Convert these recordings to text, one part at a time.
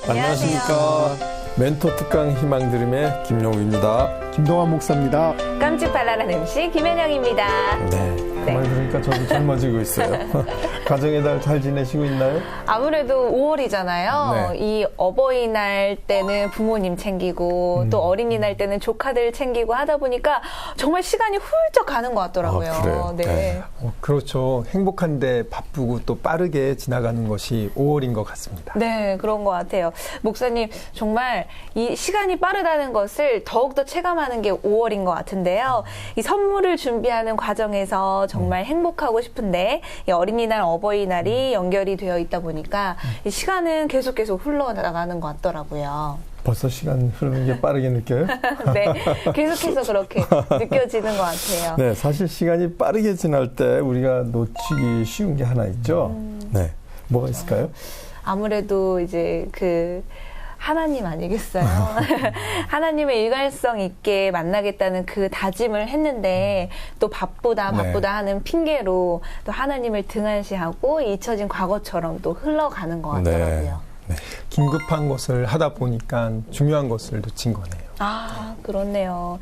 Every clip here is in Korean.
안녕하십니까. 멘토 특강 희망드림의 김용우입니다. 김동환 목사입니다. 깜찍발랄한 MC 김현영입니다. 네. 그 말 들으니까 저도 젊어지고 있어요. 가정의 달 잘 지내시고 있나요? 아무래도 5월이잖아요. 네. 이 어버이날 때는 부모님 챙기고 또 어린이날 때는 조카들 챙기고 하다 보니까 정말 시간이 훌쩍 가는 것 같더라고요. 아, 그래요? 네. 그렇죠. 행복한데 바쁘고 또 빠르게 지나가는 것이 5월인 것 같습니다. 네, 그런 것 같아요. 목사님, 정말 이 시간이 빠르다는 것을 더욱더 체감하는 게 5월인 것 같은데요. 이 선물을 준비하는 과정에서 정말 행복하고 싶은데 이 어린이날, 어버이날이 연결이 되어 있다 보니까 이 시간은 계속 흘러나가는 것 같더라고요. 벌써 시간 흐르는 게 빠르게 느껴요? 네, 계속해서 그렇게 느껴지는 것 같아요. 네, 사실 시간이 빠르게 지날 때 우리가 놓치기 쉬운 게 하나 있죠. 네, 뭐가 있을까요? 아무래도 이제 하나님 아니겠어요? 하나님의 일관성 있게 만나겠다는 그 다짐을 했는데 또 바쁘다 하는 핑계로 또 하나님을 등한시하고 잊혀진 과거처럼 또 흘러가는 것 같더라고요. 네. 긴급한 것을 하다 보니까 중요한 것을 놓친 거네요. 아, 그렇네요.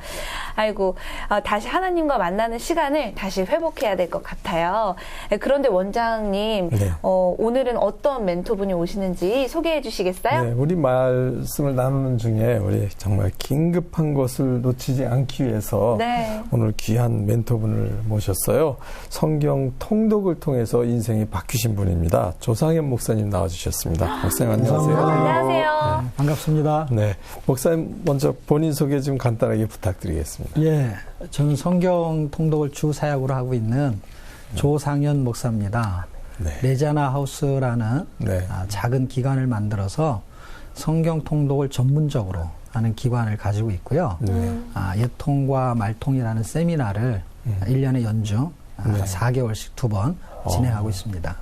아이고, 다시 하나님과 만나는 시간을 다시 회복해야 될 것 같아요. 그런데 원장님, 네. 오늘은 어떤 멘토분이 오시는지 소개해 주시겠어요? 네, 우리 말씀을 나누는 중에 우리 정말 긴급한 것을 놓치지 않기 위해서 네. 오늘 귀한 멘토분을 모셨어요. 성경 통독을 통해서 인생이 바뀌신 분입니다. 조상현 목사님 나와주셨습니다. 목사님 안녕하세요. 안녕하세요. 네, 반갑습니다. 네, 목사님 먼저 본인 소개 좀 간단하게 부탁드리겠습니다. 예, 저는 성경 통독을 주 사역으로 하고 있는 조상현 목사입니다. 네. 레자나 하우스라는 네. 작은 기관을 만들어서 성경 통독을 전문적으로 하는 기관을 가지고 있고요. 네. 예통과 말통이라는 세미나를 1년에 연중 네. 4개월씩 2번 진행하고 있습니다.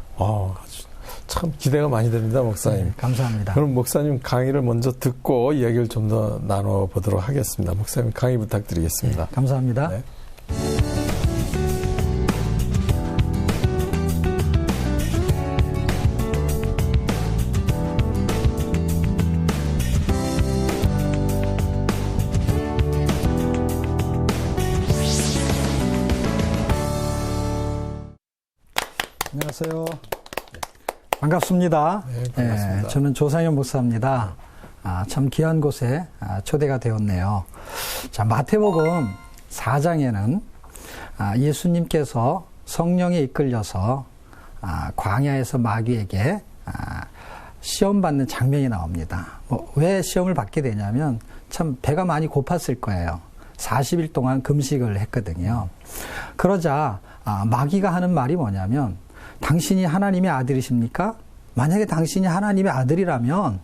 참 기대가 많이 됩니다, 목사님. 네, 감사합니다. 그럼 목사님 강의를 먼저 듣고 이야기를 좀 더 나눠보도록 하겠습니다. 목사님 강의 부탁드리겠습니다. 네, 감사합니다. 네. 안녕하세요. 반갑습니다. 네, 반갑습니다. 저는 조상현 목사입니다. 참 귀한 곳에 초대가 되었네요. 자, 마태복음 4장에는 예수님께서 성령에 이끌려서 광야에서 마귀에게 시험받는 장면이 나옵니다. 왜 시험을 받게 되냐면 참 배가 많이 고팠을 거예요. 40일 동안 금식을 했거든요. 그러자 마귀가 하는 말이 뭐냐면 당신이 하나님의 아들이십니까? 만약에 당신이 하나님의 아들이라면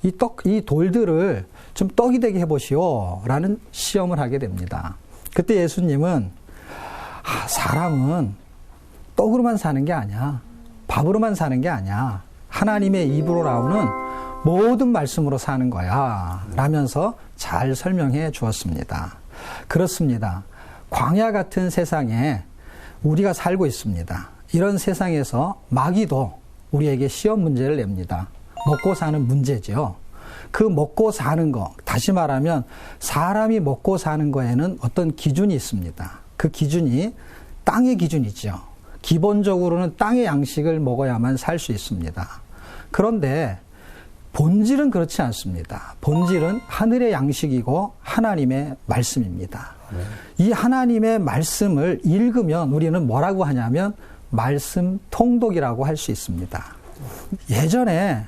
이 돌들을 좀 떡이 되게 해보시오 라는 시험을 하게 됩니다. 그때 예수님은 사람은 떡으로만 사는 게 아니야. 밥으로만 사는 게 아니야. 하나님의 입으로 나오는 모든 말씀으로 사는 거야 라면서 잘 설명해 주었습니다. 그렇습니다. 광야 같은 세상에 우리가 살고 있습니다. 이런 세상에서 마귀도 우리에게 시험 문제를 냅니다. 먹고 사는 문제죠. 그 먹고 사는 거, 다시 말하면 사람이 먹고 사는 거에는 어떤 기준이 있습니다. 그 기준이 땅의 기준이죠. 기본적으로는 땅의 양식을 먹어야만 살 수 있습니다. 그런데 본질은 그렇지 않습니다. 본질은 하늘의 양식이고 하나님의 말씀입니다. 이 하나님의 말씀을 읽으면 우리는 뭐라고 하냐면 말씀 통독이라고 할 수 있습니다. 예전에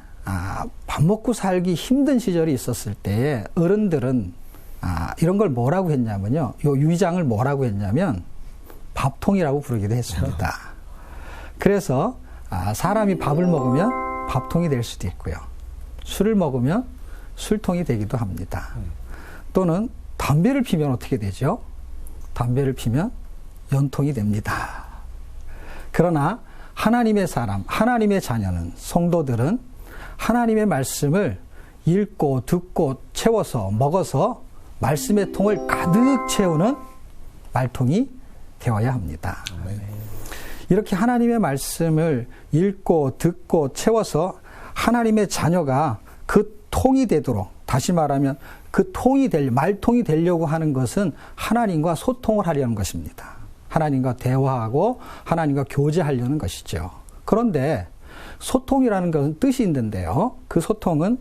밥 먹고 살기 힘든 시절이 있었을 때에 어른들은 이런 걸 뭐라고 했냐면요. 요 위장을 뭐라고 했냐면 밥통이라고 부르기도 했습니다. 그래서 사람이 밥을 먹으면 밥통이 될 수도 있고요. 술을 먹으면 술통이 되기도 합니다. 또는 담배를 피면 어떻게 되죠? 담배를 피면 연통이 됩니다. 그러나 하나님의 사람, 하나님의 자녀는, 성도들은 하나님의 말씀을 읽고 듣고 채워서 먹어서 말씀의 통을 가득 채우는 말통이 되어야 합니다. 이렇게 하나님의 말씀을 읽고 듣고 채워서 하나님의 자녀가 그 통이 되도록, 다시 말하면 그 말통이 되려고 하는 것은 하나님과 소통을 하려는 것입니다. 하나님과 대화하고 하나님과 교제하려는 것이죠. 그런데 소통이라는 것은 뜻이 있는데요. 그 소통은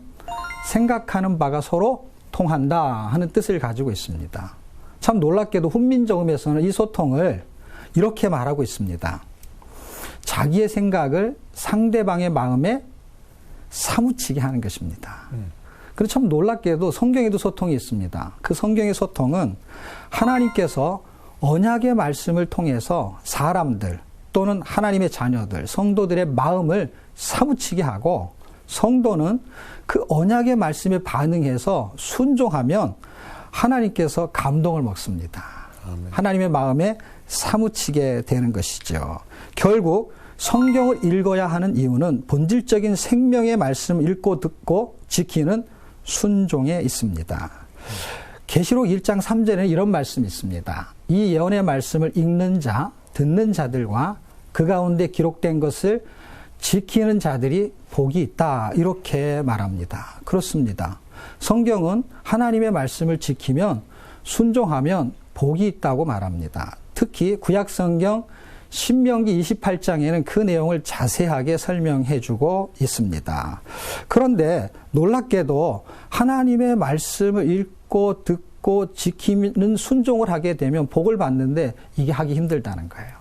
생각하는 바가 서로 통한다 하는 뜻을 가지고 있습니다. 참 놀랍게도 훈민정음에서는 이 소통을 이렇게 말하고 있습니다. 자기의 생각을 상대방의 마음에 사무치게 하는 것입니다. 그리고 참 놀랍게도 성경에도 소통이 있습니다. 그 성경의 소통은 하나님께서 언약의 말씀을 통해서 사람들 또는 하나님의 자녀들, 성도들의 마음을 사무치게 하고 성도는 그 언약의 말씀에 반응해서 순종하면 하나님께서 감동을 먹습니다. 아멘. 하나님의 마음에 사무치게 되는 것이죠. 결국 성경을 읽어야 하는 이유는 본질적인 생명의 말씀을 읽고 듣고 지키는 순종에 있습니다. 계시록 1장 3절에는 이런 말씀이 있습니다. 이 예언의 말씀을 읽는 자, 듣는 자들과 그 가운데 기록된 것을 지키는 자들이 복이 있다. 이렇게 말합니다. 그렇습니다. 성경은 하나님의 말씀을 지키면 순종하면 복이 있다고 말합니다. 특히 구약성경 신명기 28장에는 그 내용을 자세하게 설명해 주고 있습니다. 그런데 놀랍게도 하나님의 말씀을 읽고 듣고 지키는 순종을 하게 되면 복을 받는데 이게 하기 힘들다는 거예요.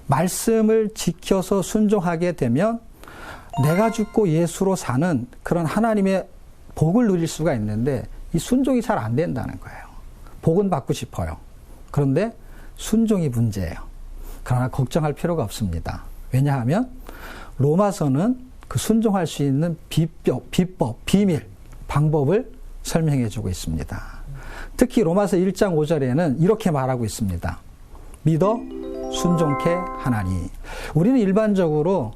말씀을 지켜서 순종하게 되면 내가 죽고 예수로 사는 그런 하나님의 복을 누릴 수가 있는데 이 순종이 잘 안 된다는 거예요. 복은 받고 싶어요. 그런데 순종이 문제예요. 그러나 걱정할 필요가 없습니다. 왜냐하면 로마서는 그 순종할 수 있는 비법, 비밀, 방법을 설명해 주고 있습니다. 특히 로마서 1장 5절에는 이렇게 말하고 있습니다. 믿어 순종케 하나니. 우리는 일반적으로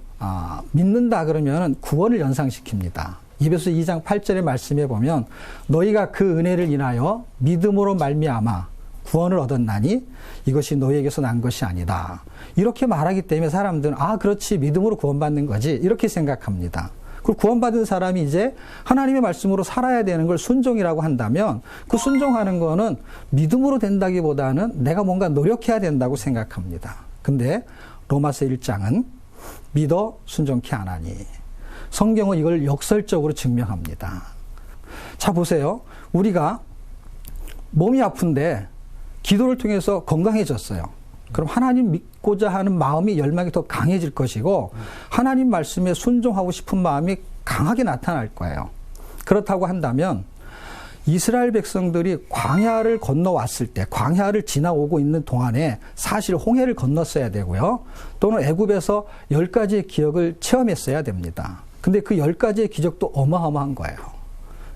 믿는다 그러면 구원을 연상시킵니다. 에베소 2장 8절의 말씀에 보면 너희가 그 은혜를 인하여 믿음으로 말미암아 구원을 얻었나니 이것이 너희에게서 난 것이 아니다. 이렇게 말하기 때문에 사람들은 그렇지 믿음으로 구원받는 거지 이렇게 생각합니다. 그리고 구원받은 사람이 이제 하나님의 말씀으로 살아야 되는 걸 순종이라고 한다면 그 순종하는 거는 믿음으로 된다기보다는 내가 뭔가 노력해야 된다고 생각합니다. 근데 로마서 1장은 믿어 순종케 하나니. 성경은 이걸 역설적으로 증명합니다. 자, 보세요. 우리가 몸이 아픈데 기도를 통해서 건강해졌어요. 그럼 하나님 믿고자 하는 마음이 열망이 더 강해질 것이고 하나님 말씀에 순종하고 싶은 마음이 강하게 나타날 거예요. 그렇다고 한다면 이스라엘 백성들이 광야를 건너왔을 때 광야를 지나오고 있는 동안에 사실 홍해를 건넜어야 되고요. 또는 애굽에서 10가지의 기적을 체험했어야 됩니다. 근데 그 10가지의 기적도 어마어마한 거예요.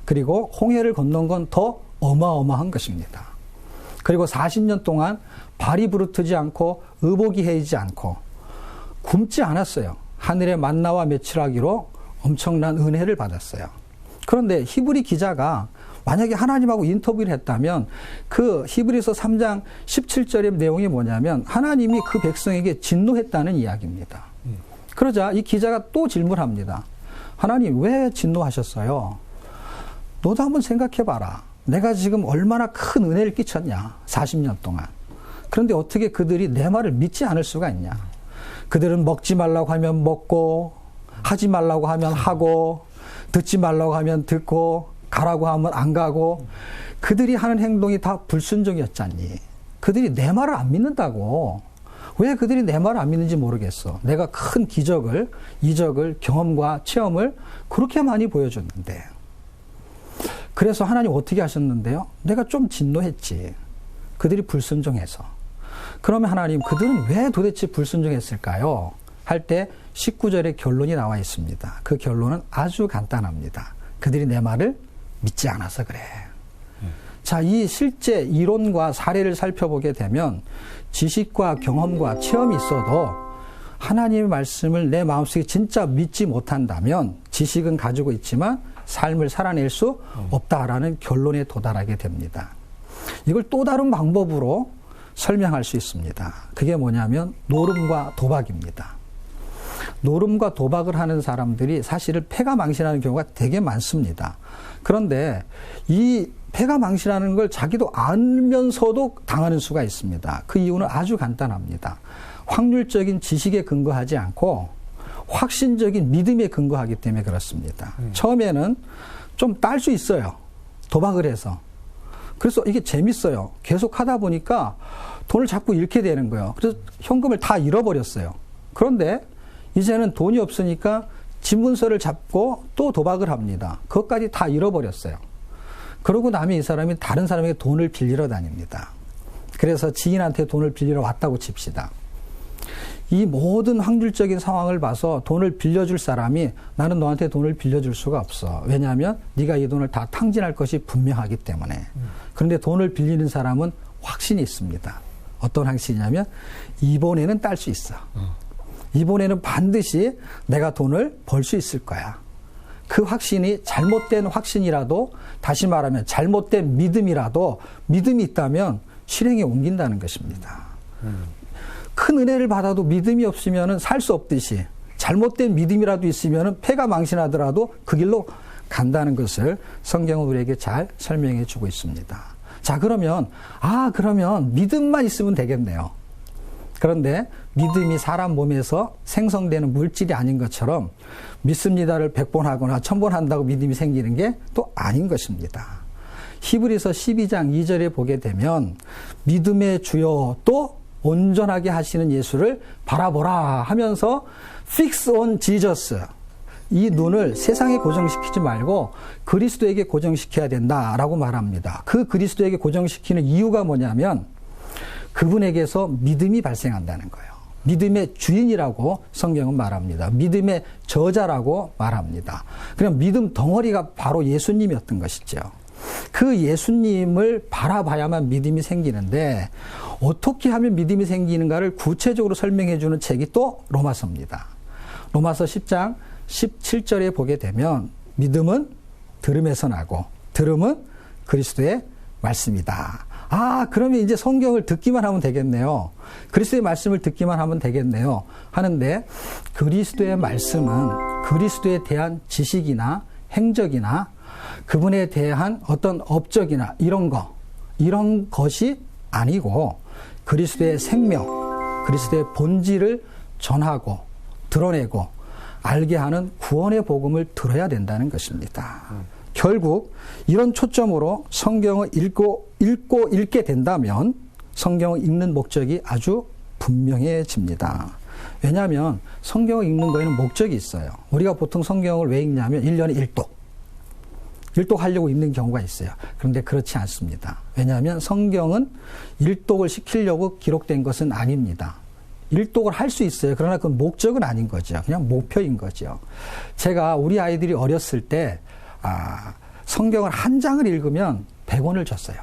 그리고 홍해를 건넌 건 더 어마어마한 것입니다. 그리고 40년 동안 발이 부르트지 않고 의복이 해이지 않고 굶지 않았어요. 하늘의 만나와 맺히라기로 엄청난 은혜를 받았어요. 그런데 히브리 기자가 만약에 하나님하고 인터뷰를 했다면 그 히브리서 3장 17절의 내용이 뭐냐면 하나님이 그 백성에게 진노했다는 이야기입니다. 그러자 이 기자가 또 질문합니다. 하나님 왜 진노하셨어요? 너도 한번 생각해봐라. 내가 지금 얼마나 큰 은혜를 끼쳤냐. 40년 동안. 그런데 어떻게 그들이 내 말을 믿지 않을 수가 있냐. 그들은 먹지 말라고 하면 먹고 하지 말라고 하면 하고 듣지 말라고 하면 듣고 가라고 하면 안 가고 그들이 하는 행동이 다 불순종이었잖니. 그들이 내 말을 안 믿는다고. 왜 그들이 내 말을 안 믿는지 모르겠어. 내가 큰 기적을, 이적을, 경험과 체험을 그렇게 많이 보여줬는데. 그래서 하나님 어떻게 하셨는데요? 내가 좀 진노했지. 그들이 불순종해서. 그러면 하나님 그들은 왜 도대체 불순종했을까요? 할 때 19절의 결론이 나와 있습니다. 그 결론은 아주 간단합니다. 그들이 내 말을 믿지 않아서 그래. 자, 이 실제 이론과 사례를 살펴보게 되면 지식과 경험과 체험이 있어도 하나님의 말씀을 내 마음속에 진짜 믿지 못한다면 지식은 가지고 있지만 삶을 살아낼 수 없다라는 결론에 도달하게 됩니다. 이걸 또 다른 방법으로 설명할 수 있습니다. 그게 뭐냐면 노름과 도박입니다. 노름과 도박을 하는 사람들이 사실은 패가 망신하는 경우가 되게 많습니다. 그런데 이 패가 망신하는 걸 자기도 알면서도 당하는 수가 있습니다. 그 이유는 아주 간단합니다. 확률적인 지식에 근거하지 않고 확신적인 믿음에 근거하기 때문에 그렇습니다. 처음에는 좀 딸 수 있어요. 도박을 해서. 그래서 이게 재밌어요. 계속 하다 보니까 돈을 자꾸 잃게 되는 거예요. 그래서 현금을 다 잃어버렸어요. 그런데 이제는 돈이 없으니까 집문서를 잡고 또 도박을 합니다. 그것까지 다 잃어버렸어요. 그러고 나면 이 사람이 다른 사람에게 돈을 빌리러 다닙니다. 그래서 지인한테 돈을 빌리러 왔다고 칩시다. 이 모든 확률적인 상황을 봐서 돈을 빌려줄 사람이 나는 너한테 돈을 빌려줄 수가 없어. 왜냐하면 네가 이 돈을 다 탕진할 것이 분명하기 때문에. 그런데 돈을 빌리는 사람은 확신이 있습니다. 어떤 확신이냐면 이번에는 딸 수 있어. 이번에는 반드시 내가 돈을 벌 수 있을 거야. 그 확신이 잘못된 확신이라도, 다시 말하면 잘못된 믿음이라도 믿음이 있다면 실행에 옮긴다는 것입니다. 큰 은혜를 받아도 믿음이 없으면 살 수 없듯이 잘못된 믿음이라도 있으면 패가 망신하더라도 그 길로 간다는 것을 성경은 우리에게 잘 설명해 주고 있습니다. 자, 그러면 믿음만 있으면 되겠네요. 그런데 믿음이 사람 몸에서 생성되는 물질이 아닌 것처럼 믿습니다를 100번 하거나 1000번 한다고 믿음이 생기는 게 또 아닌 것입니다. 히브리서 12장 2절에 보게 되면 믿음의 주요 또 온전하게 하시는 예수를 바라보라 하면서 fix on Jesus, 이 눈을 세상에 고정시키지 말고 그리스도에게 고정시켜야 된다라고 말합니다. 그 그리스도에게 고정시키는 이유가 뭐냐면 그분에게서 믿음이 발생한다는 거예요. 믿음의 주인이라고 성경은 말합니다. 믿음의 저자라고 말합니다. 그냥 믿음 덩어리가 바로 예수님이었던 것이죠. 그 예수님을 바라봐야만 믿음이 생기는데 어떻게 하면 믿음이 생기는가를 구체적으로 설명해 주는 책이 또 로마서입니다. 로마서 10장 17절에 보게 되면 믿음은 들음에서 나고 들음은 그리스도의 말씀이다. 그러면 이제 성경을 듣기만 하면 되겠네요. 그리스도의 말씀을 듣기만 하면 되겠네요. 하는데 그리스도의 말씀은 그리스도에 대한 지식이나 행적이나 그분에 대한 어떤 업적이나 이런 것이 아니고 그리스도의 생명, 그리스도의 본질을 전하고 드러내고 알게 하는 구원의 복음을 들어야 된다는 것입니다. 결국 이런 초점으로 성경을 읽게 된다면 성경을 읽는 목적이 아주 분명해집니다. 왜냐하면 성경을 읽는 거에는 목적이 있어요. 우리가 보통 성경을 왜 읽냐면 1년에 1독 하려고 읽는 경우가 있어요. 그런데 그렇지 않습니다. 왜냐하면 성경은 일독을 시키려고 기록된 것은 아닙니다. 일독을 할 수 있어요. 그러나 그건 목적은 아닌 거죠. 그냥 목표인 거죠. 제가 우리 아이들이 어렸을 때 성경을 한 장을 읽으면 100원을 줬어요.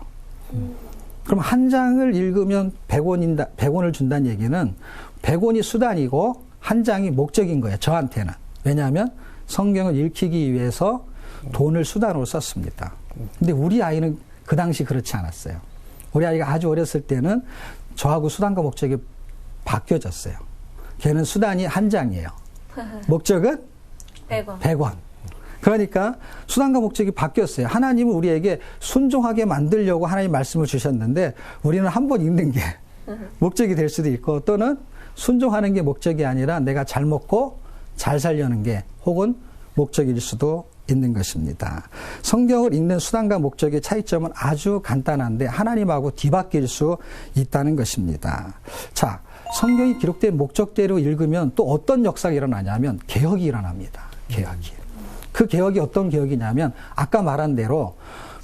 그럼 한 장을 읽으면 100원을 준다는 얘기는 100원이 수단이고 한 장이 목적인 거예요. 저한테는. 왜냐하면 성경을 읽히기 위해서 돈을 수단으로 썼습니다. 근데 우리 아이는 그 당시 그렇지 않았어요. 우리 아이가 아주 어렸을 때는 저하고 수단과 목적이 바뀌어졌어요. 걔는 수단이 한 장이에요. 목적은 100원. 그러니까 수단과 목적이 바뀌었어요. 하나님은 우리에게 순종하게 만들려고 하나님 말씀을 주셨는데 우리는 한 번 읽는 게 목적이 될 수도 있고 또는 순종하는 게 목적이 아니라 내가 잘 먹고 잘 살려는 게 혹은 목적일 수도 있는 것입니다. 성경을 읽는 수단과 목적의 차이점은 아주 간단한데 하나님하고 뒤바뀔 수 있다는 것입니다. 자, 성경이 기록된 목적대로 읽으면 또 어떤 역사가 일어나냐면 개혁이 일어납니다. 개혁이. 그 개혁이 어떤 개혁이냐면 아까 말한 대로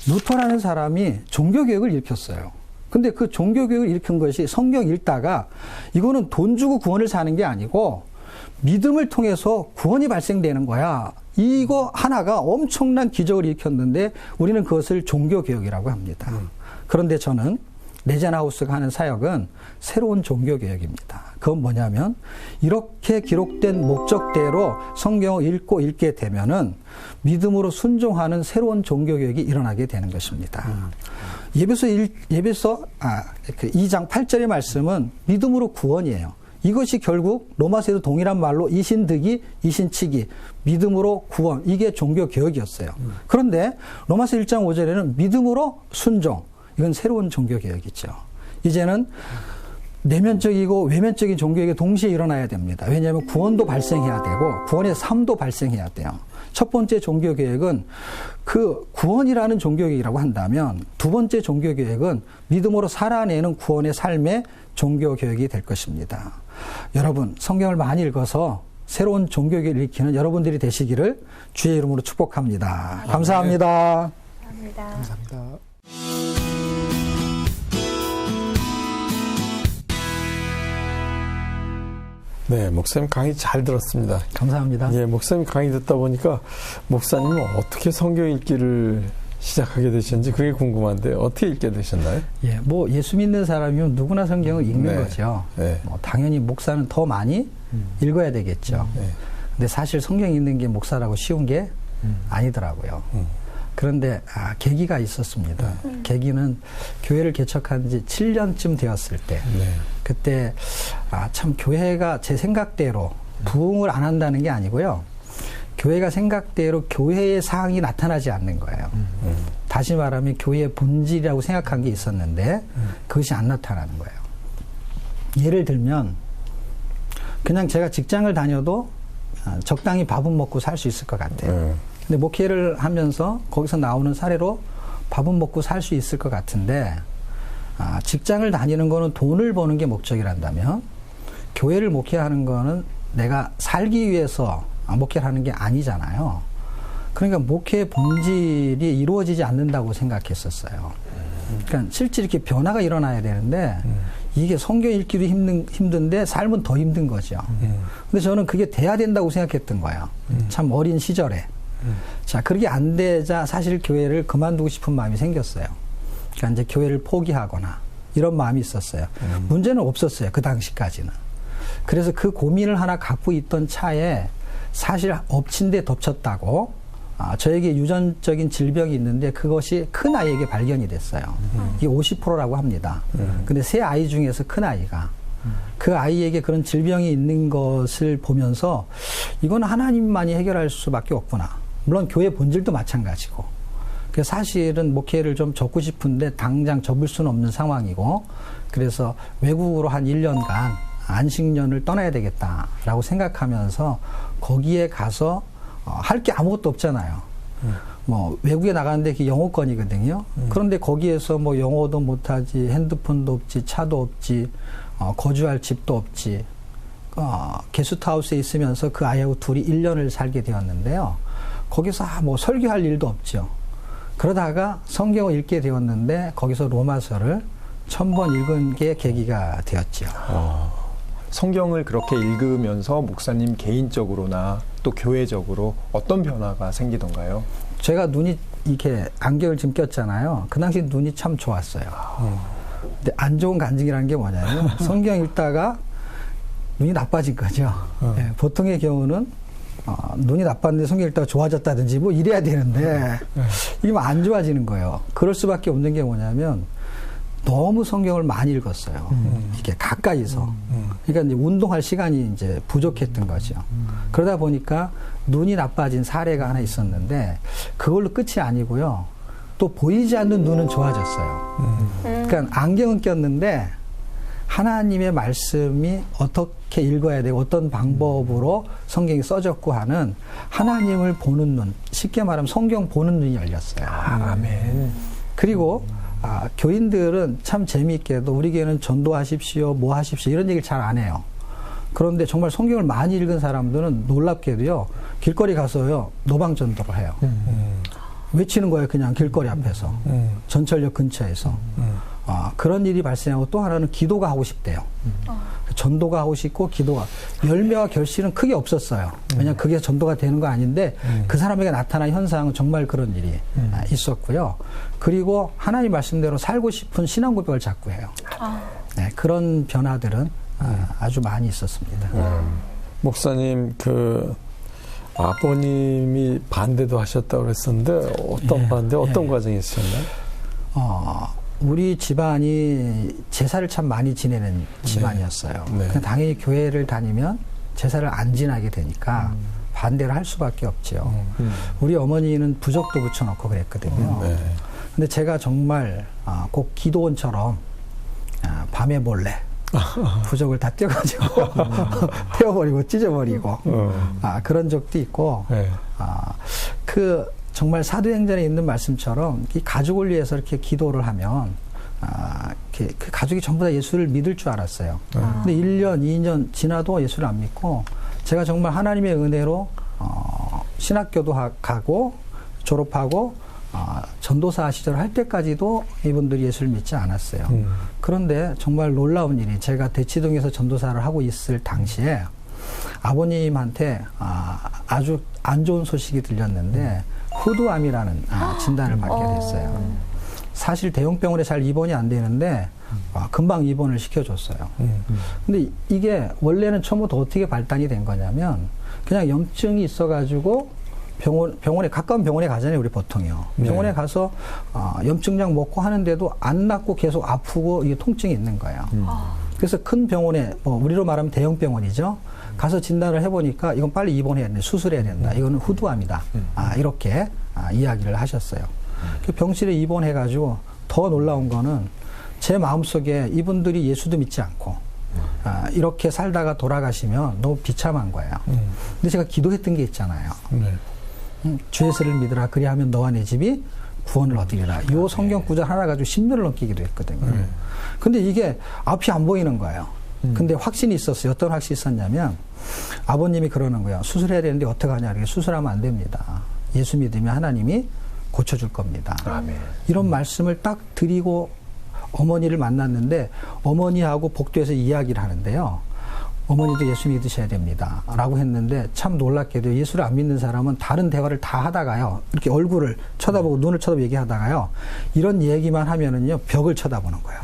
루터라는 사람이 종교개혁을 일으켰어요. 근데 그 종교개혁을 일으킨 것이 성경 읽다가 이거는 돈 주고 구원을 사는 게 아니고 믿음을 통해서 구원이 발생되는 거야. 이거 하나가 엄청난 기적을 일으켰는데 우리는 그것을 종교개혁이라고 합니다. 그런데 저는 레젠하우스가 하는 사역은 새로운 종교개혁입니다. 그건 뭐냐면 이렇게 기록된 목적대로 성경을 읽게 되면은 믿음으로 순종하는 새로운 종교개혁이 일어나게 되는 것입니다. 예배서 2장 8절의 말씀은 믿음으로 구원이에요. 이것이 결국 로마서에도 동일한 말로 이신득이 이신치기 믿음으로 구원 이게 종교 개혁이었어요. 그런데 로마서 1장 5절에는 믿음으로 순종 이건 새로운 종교 개혁이죠. 이제는 내면적이고 외면적인 종교개혁이 동시에 일어나야 됩니다. 왜냐하면 구원도 발생해야 되고 구원의 삶도 발생해야 돼요. 첫 번째 종교개혁은 그 구원이라는 종교개혁이라고 한다면 두 번째 종교개혁은 믿음으로 살아내는 구원의 삶의 종교개혁이 될 것입니다. 여러분 성경을 많이 읽어서 새로운 종교개혁을 일으키는 여러분들이 되시기를 주의 이름으로 축복합니다. 감사합니다. 감사합니다. 감사합니다. 네, 목사님 강의 잘 들었습니다. 감사합니다. 예, 목사님 강의 듣다 보니까 목사님은 어떻게 성경 읽기를 시작하게 되셨는지 그게 궁금한데 어떻게 읽게 되셨나요? 예, 뭐 예수 믿는 사람이면 누구나 성경을 읽는 거죠. 네. 뭐 당연히 목사는 더 많이 읽어야 되겠죠. 네. 근데 사실 성경 읽는 게 목사라고 쉬운 게 아니더라고요. 그런데 계기가 있었습니다. 계기는 교회를 개척한 지 7년쯤 되었을 때 네. 그때 참 교회가 제 생각대로 부흥을 안 한다는 게 아니고요. 교회가 생각대로 교회의 사항이 나타나지 않는 거예요. 다시 말하면 교회의 본질이라고 생각한 게 있었는데 그것이 안 나타나는 거예요. 예를 들면 그냥 제가 직장을 다녀도 적당히 밥은 먹고 살 수 있을 것 같아요. 근데 목회를 하면서 거기서 나오는 사례로 밥은 먹고 살 수 있을 것 같은데 직장을 다니는 거는 돈을 버는 게 목적이란다면 교회를 목회하는 거는 내가 살기 위해서 목회를 하는 게 아니잖아요. 그러니까 목회의 본질이 이루어지지 않는다고 생각했었어요. 그러니까 실제 이렇게 변화가 일어나야 되는데 이게 성경 읽기도 힘든데 삶은 더 힘든 거죠. 근데 저는 그게 돼야 된다고 생각했던 거예요. 참 어린 시절에. 자, 그렇게 안 되자 사실 교회를 그만두고 싶은 마음이 생겼어요. 그러니까 이제 교회를 포기하거나 이런 마음이 있었어요. 문제는 없었어요. 그 당시까지는. 그래서 그 고민을 하나 갖고 있던 차에 사실 엎친 데 덮쳤다고 저에게 유전적인 질병이 있는데 그것이 큰 아이에게 발견이 됐어요. 이게 50%라고 합니다. 근데 세 아이 중에서 큰 아이가 그 아이에게 그런 질병이 있는 것을 보면서 이건 하나님만이 해결할 수밖에 없구나. 물론 교회 본질도 마찬가지고. 그래서 사실은 목회를 좀 접고 싶은데 당장 접을 수는 없는 상황이고 그래서 외국으로 한 1년간 안식년을 떠나야 되겠다라고 생각하면서 거기에 가서 할 게 아무것도 없잖아요. 뭐 외국에 나가는데 영어권이거든요. 그런데 거기에서 뭐 영어도 못하지, 핸드폰도 없지, 차도 없지, 거주할 집도 없지. 게스트하우스에 있으면서 그 아이하고 둘이 1년을 살게 되었는데요. 거기서 뭐 설교할 일도 없죠. 그러다가 성경을 읽게 되었는데 거기서 로마서를 1000번 읽은 게 계기가 되었죠. 성경을 그렇게 읽으면서 목사님 개인적으로나 또 교회적으로 어떤 변화가 생기던가요? 제가 눈이 이렇게 안경을 지금 꼈잖아요. 그 당시 눈이 참 좋았어요. 근데 안 좋은 간증이라는 게 뭐냐면 성경 읽다가 눈이 나빠진 거죠. 네, 보통의 경우는 눈이 나빴는데 성경 읽다가 좋아졌다든지 뭐 이래야 되는데 이게 뭐 안 좋아지는 거예요. 그럴 수밖에 없는 게 뭐냐면 너무 성경을 많이 읽었어요. 이게 가까이서. 그러니까 이제 운동할 시간이 이제 부족했던 거죠. 그러다 보니까 눈이 나빠진 사례가 하나 있었는데 그걸로 끝이 아니고요. 또 보이지 않는 눈은 좋아졌어요. 그러니까 안경은 꼈는데 하나님의 말씀이 어떻게 읽어야 되고 어떤 방법으로 성경이 써졌고 하는 하나님을 보는 눈, 쉽게 말하면 성경 보는 눈이 열렸어요. 아멘. 그리고 교인들은 참 재미있게도 우리 교회는 전도하십시오, 뭐 하십시오 이런 얘기를 잘 안 해요. 그런데 정말 성경을 많이 읽은 사람들은 놀랍게도요. 길거리 가서요. 노방전도를 해요. 외치는 거예요. 그냥 길거리 앞에서. 전철역 근처에서. 그런 일이 발생하고 또 하나는 기도가 하고 싶대요. 전도가 하고 싶고 기도가. 열매와 결실은 크게 없었어요. 왜냐하면 그게 전도가 되는 거 아닌데 그 사람에게 나타난 현상은 정말 그런 일이 있었고요. 그리고 하나님 말씀대로 살고 싶은 신앙 고백을 자꾸 해요. 네, 그런 변화들은 아주 많이 있었습니다. 목사님 아버님이 반대도 하셨다고 그랬었는데 어떤 반대, 어떤 과정이 있었나요? 우리 집안이 제사를 참 많이 지내는 집안이었어요. 네. 그냥 당연히 교회를 다니면 제사를 안 지나게 되니까 반대를 할 수밖에 없지요. 우리 어머니는 부적도 붙여놓고 그랬거든요. 네. 근데 제가 정말 꼭 기도원처럼 밤에 몰래 부적을 다 떼어가지고 태워버리고 찢어버리고 그런 적도 있고 네. 정말 사도행전에 있는 말씀처럼 이 가족을 위해서 이렇게 기도를 하면 그 가족이 전부 다 예수를 믿을 줄 알았어요. 근데 1년, 2년 지나도 예수를 안 믿고 제가 정말 하나님의 은혜로 신학교도 가고 졸업하고 전도사 시절 할 때까지도 이분들이 예수를 믿지 않았어요. 그런데 정말 놀라운 일이 제가 대치동에서 전도사를 하고 있을 당시에 아버님한테 아주 안 좋은 소식이 들렸는데 후두암이라는 진단을 받게 됐어요. 사실 대형병원에 잘 입원이 안 되는데 금방 입원을 시켜줬어요. 근데 이게 원래는 처음부터 어떻게 발단이 된 거냐면 그냥 염증이 있어가지고 병원에 가까운 병원에 가잖아요, 우리 보통이요. 병원에 가서 염증약 먹고 하는데도 안 낫고 계속 아프고 이게 통증이 있는 거예요. 그래서 큰 병원에 우리로 말하면 대형 병원이죠. 가서 진단을 해보니까 이건 빨리 입원해야 된다, 수술해야 된다. 이거는 후두암이다. 이렇게 이야기를 하셨어요. 그 병실에 입원해가지고 더 놀라운 거는 제 마음속에 이분들이 예수도 믿지 않고 이렇게 살다가 돌아가시면 너무 비참한 거예요. 근데 제가 기도했던 게 있잖아요. 주 예수를 믿으라 그리하면 너와 내 집이 구원을 얻으리라. 이 성경 구절 하나 가지고 10년을 넘게 기도했거든요. 근데 이게 앞이 안 보이는 거예요. 근데 확신이 있었어요. 어떤 확신이 있었냐면 아버님이 그러는 거예요. 수술해야 되는데 어떡하냐. 수술하면 안 됩니다. 예수 믿으면 하나님이 고쳐줄 겁니다. 아멘. 이런 말씀을 딱 드리고 어머니를 만났는데 어머니하고 복도에서 이야기를 하는데요. 어머니도 예수 믿으셔야 됩니다. 라고 했는데 참 놀랍게도 예수를 안 믿는 사람은 다른 대화를 다 하다가요. 이렇게 얼굴을 쳐다보고 눈을 쳐다보고 얘기하다가요. 이런 얘기만 하면은요. 벽을 쳐다보는 거예요.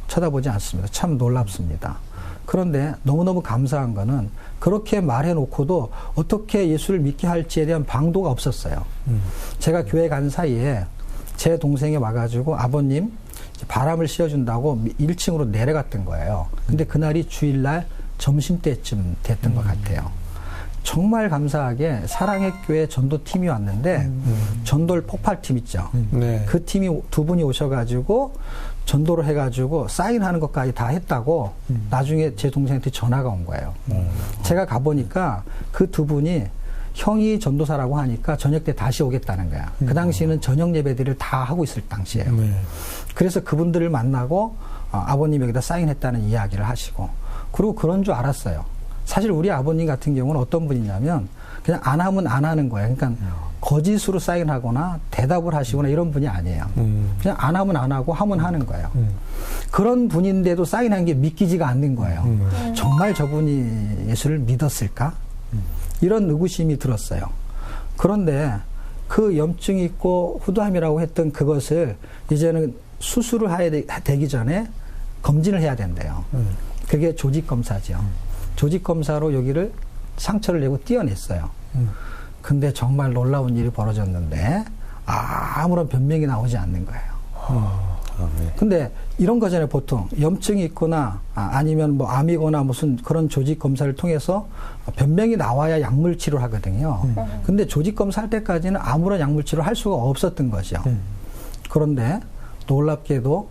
쳐다보지 않습니다. 참 놀랍습니다. 그런데 너무너무 감사한 거는 그렇게 말해놓고도 어떻게 예수를 믿게 할지에 대한 방도가 없었어요. 제가 교회 간 사이에 제 동생이 와가지고 아버님 바람을 씌워준다고 1층으로 내려갔던 거예요. 근데 그날이 주일날 점심때쯤 됐던 것 같아요. 정말 감사하게 사랑의 교회 전도팀이 왔는데 전도를 폭발팀 있죠. 네. 그 팀이 두 분이 오셔가지고 전도를 해가지고 사인하는 것까지 다 했다고 나중에 제 동생한테 전화가 온 거예요. 제가 가보니까 그 두 분이 형이 전도사라고 하니까 저녁 때 다시 오겠다는 거야. 그 당시에는 저녁 예배들을 다 하고 있을 당시예요. 그래서 그분들을 만나고 아버님 여기다 사인했다는 이야기를 하시고 그리고 그런 줄 알았어요. 사실 우리 아버님 같은 경우는 어떤 분이냐면 그냥 안 하면 안 하는 거예요. 그러니까 거짓으로 사인하거나 대답을 하시거나 이런 분이 아니에요. 그냥 안 하면 안 하고 하면 하는 거예요. 그런 분인데도 사인한 게 믿기지가 않는 거예요. 정말 저분이 예수를 믿었을까? 이런 의구심이 들었어요. 그런데 그 염증이 있고 후두암이라고 했던 그것을 이제는 수술을 해야 되기 전에 검진을 해야 된대요. 그게 조직검사죠. 조직검사로 여기를 상처를 내고 떼어냈어요. 근데 정말 놀라운 일이 벌어졌는데 아무런 변명이 나오지 않는 거예요. 근데 이런 거잖아요. 보통 염증이 있거나 아니면 뭐 암이거나 무슨 그런 조직 검사를 통해서 변명이 나와야 약물 치료를 하거든요. 근데 조직 검사할 때까지는 아무런 약물 치료를 할 수가 없었던 거죠. 그런데 놀랍게도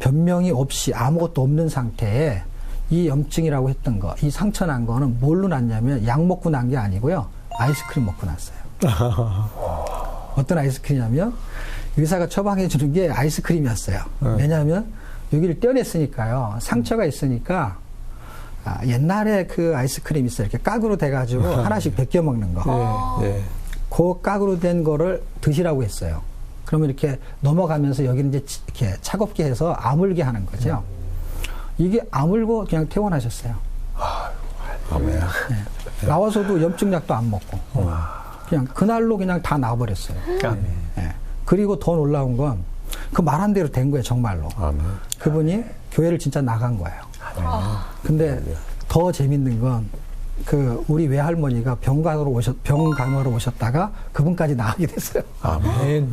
변명이 없이 아무것도 없는 상태에 이 염증이라고 했던 거, 이 상처 난 거는 뭘로 났냐면 약 먹고 난 게 아니고요. 아이스크림 먹고 났어요. 어떤 아이스크림이냐면 의사가 처방해 주는 게 아이스크림이었어요. 왜냐하면 여기를 떼어냈으니까요. 상처가 있으니까 옛날에 그 아이스크림 있어요. 이렇게 깍으로 돼가지고 하나씩 벗겨 먹는 거. 그 깍으로 된 거를 드시라고 했어요. 그러면 이렇게 넘어가면서 여기는 이제 이렇게 차갑게 해서 아물게 하는 거죠. 이게 아물고 그냥 퇴원하셨어요. 네. 나와서도 염증약도 안 먹고 그냥 그날로 그냥 다 나와버렸어요. 네. 그리고 더 놀라운 건 그 말한 대로 된 거예요, 정말로. 그분이 교회를 진짜 나간 거예요. 근데 더 재밌는 건 그 우리 외할머니가 병간호로 오셨다가 그분까지 나가게 됐어요. 아멘.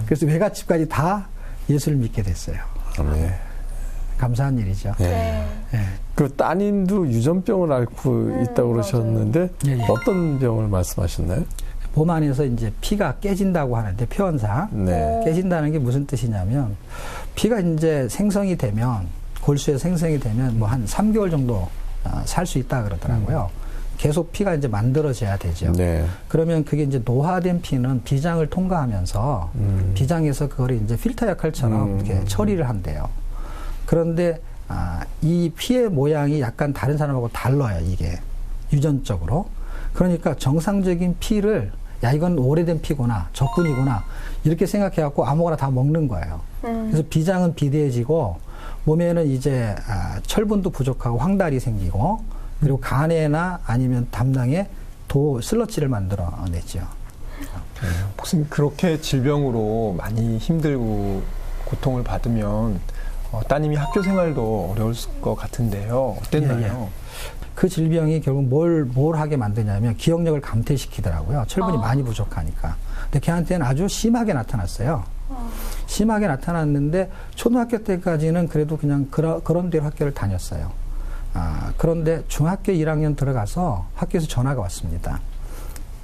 그래서 외갓집까지 다 예수를 믿게 됐어요. 네. 감사한 일이죠. 네. 예. 그 따님도 유전병을 앓고 있다고 그러셨는데 예, 예. 어떤 병을 말씀하셨나요? 몸 안에서 이제 피가 깨진다고 하는데 표현상 네. 깨진다는 게 무슨 뜻이냐면 피가 이제 생성이 되면 골수에 생성이 되면 뭐 한 3개월 정도 살 수 있다 그러더라고요. 계속 피가 이제 만들어져야 되죠. 네. 그러면 그게 이제 노화된 피는 비장을 통과하면서 비장에서 그걸 이제 필터 역할처럼 이렇게 처리를 한대요. 그런데 이 피의 모양이 약간 다른 사람하고 달라요. 이게 유전적으로. 그러니까 정상적인 피를 야 이건 오래된 피구나 적군이구나 이렇게 생각해갖고 아무거나 다 먹는 거예요. 그래서 비장은 비대해지고 몸에는 이제 철분도 부족하고 황달이 생기고 그리고 간에나 아니면 담낭에 슬러지를 만들어내죠. 목사님 그렇게 질병으로 많이 힘들고 고통을 받으면 따님이 학교 생활도 어려울 것 같은데요. 어땠나요? 예, 예. 그 질병이 결국 뭘 하게 만드냐면 기억력을 감퇴시키더라고요. 철분이 많이 부족하니까. 근데 걔한테는 아주 심하게 나타났어요. 심하게 나타났는데 초등학교 때까지는 그래도 그냥 그런 대로 학교를 다녔어요. 그런데 중학교 1학년 들어가서 학교에서 전화가 왔습니다.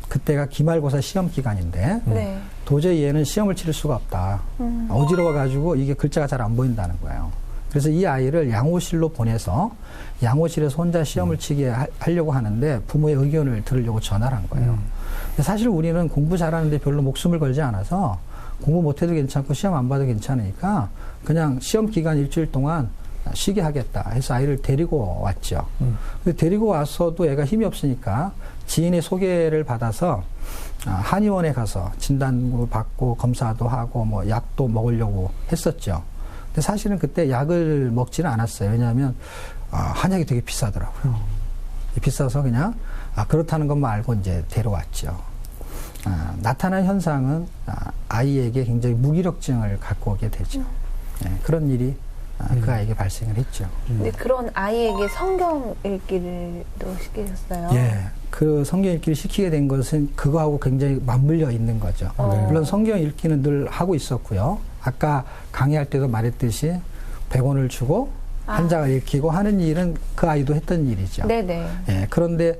그때가 기말고사 시험 기간인데 네. 도저히 얘는 시험을 치를 수가 없다. 어지러워가지고 이게 글자가 잘 안 보인다는 거예요. 그래서 이 아이를 양호실로 보내서 양호실에서 혼자 시험을 치게 하려고 하는데 부모의 의견을 들으려고 전화를 한 거예요. 근데 사실 우리는 공부 잘하는데 별로 목숨을 걸지 않아서 공부 못해도 괜찮고 시험 안 봐도 괜찮으니까 그냥 시험 기간 일주일 동안 쉬게 하겠다 해서 아이를 데리고 왔죠. 근데 데리고 와서도 애가 힘이 없으니까 지인의 소개를 받아서 한의원에 가서 진단을 받고 검사도 하고 뭐 약도 먹으려고 했었죠. 근데 사실은 그때 약을 먹지는 않았어요. 왜냐하면 한약이 되게 비싸더라고요. 비싸서 그냥 그렇다는 것만 알고 이제 데려왔죠. 나타난 현상은 아이에게 굉장히 무기력증을 갖고 오게 되죠. 그런 일이 그 아이에게 발생을 했죠. 근데 그런 아이에게 성경 읽기를 또 시키셨어요? 예. 그 성경 읽기를 시키게 된 것은 그거하고 굉장히 맞물려 있는 거죠. 물론 성경 읽기는 늘 하고 있었고요. 아까 강의할 때도 말했듯이 100원을 주고 한 장을 읽히고 하는 일은 그 아이도 했던 일이죠. 네네. 예. 그런데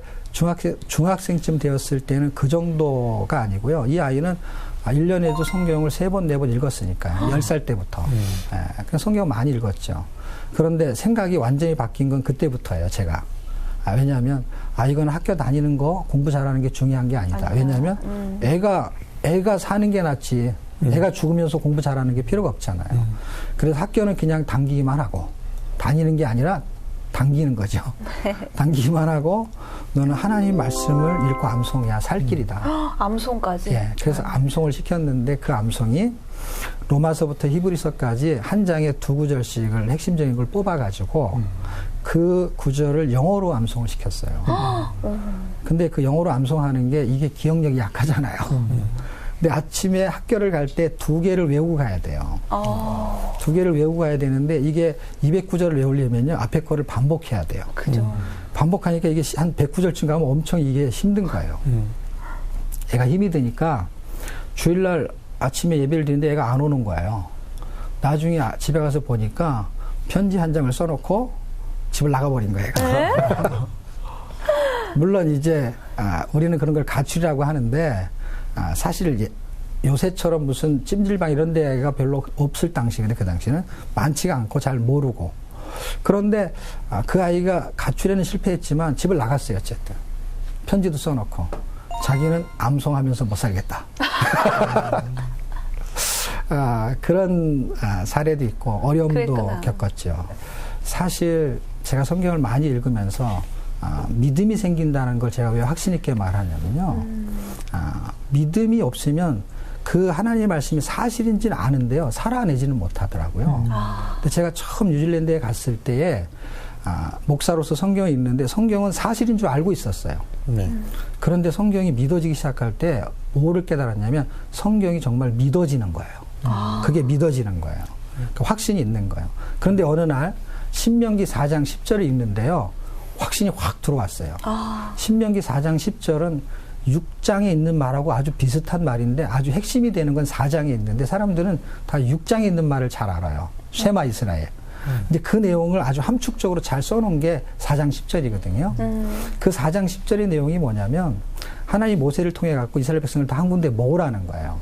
중학생쯤 되었을 때는 그 정도가 아니고요. 이 아이는 1년에도 성경을 3번, 4번 읽었으니까요. 10살 때부터. 예, 성경 많이 읽었죠. 그런데 생각이 완전히 바뀐 건 그때부터예요, 제가. 왜냐하면, 이건 학교 다니는 거, 공부 잘하는 게 중요한 게 아니다. 왜냐하면, 애가 사는 게 낫지. 애가 죽으면서 공부 잘하는 게 필요가 없잖아요. 그래서 학교는 그냥 당기기만 하고, 다니는 게 아니라 당기는 거죠. 당기기만 하고 너는 하나님 말씀을 읽고 암송해야 살 길이다. 암송까지? 예, 그래서 암송을 시켰는데 그 암송이 로마서부터 히브리서까지 한 장에 2구절씩을 핵심적인 걸 뽑아가지고 그 구절을 영어로 암송을 시켰어요. 근데 그 영어로 암송하는 게 이게 기억력이 약하잖아요. 근데 아침에 학교를 갈 때 2개를 외우고 가야 돼요. 2개를 외우고 가야 되는데 이게 200구절을 외우려면요. 앞에 거를 반복해야 돼요. 그죠. 반복하니까 이게 한 100구절쯤 가면 엄청 이게 힘든 거예요. 애가 힘이 드니까 주일날 아침에 예배를 드리는데 애가 안 오는 거예요. 나중에 집에 가서 보니까 편지 한 장을 써놓고 집을 나가버린 거예요. 애가. 물론 이제 우리는 그런 걸 가출이라고 하는데 사실 요새처럼 무슨 찜질방 이런 데가 별로 없을 당시인데 그 당시는 많지가 않고 잘 모르고 그런데 그 아이가 가출에는 실패했지만 집을 나갔어요. 어쨌든 편지도 써놓고 자기는 암송하면서 못 살겠다. 그런 사례도 있고 어려움도 그랬구나. 겪었죠. 사실 제가 성경을 많이 읽으면서 믿음이 생긴다는 걸 제가 왜 확신 있게 말하냐면요. 믿음이 없으면 그 하나님의 말씀이 사실인지는 아는데요. 살아내지는 못하더라고요. 근데 제가 처음 뉴질랜드에 갔을 때에 목사로서 성경을 읽는데 성경은 사실인 줄 알고 있었어요. 네. 그런데 성경이 믿어지기 시작할 때 뭐를 깨달았냐면 성경이 정말 믿어지는 거예요. 그게 믿어지는 거예요. 그 확신이 있는 거예요. 그런데 어느 날 신명기 4장 10절을 읽는데요. 확신이 확 들어왔어요. 신명기 4장 10절은 6장에 있는 말하고 아주 비슷한 말인데 아주 핵심이 되는 건 4장에 있는데 사람들은 다 6장에 있는 말을 잘 알아요. 쉐마 이스라엘. 근데 그 내용을 아주 함축적으로 잘 써놓은 게 4장 10절이거든요. 그 4장 10절의 내용이 뭐냐면 하나님 모세를 통해 갖고 이스라엘 백성을 다 한 군데 모으라는 거예요.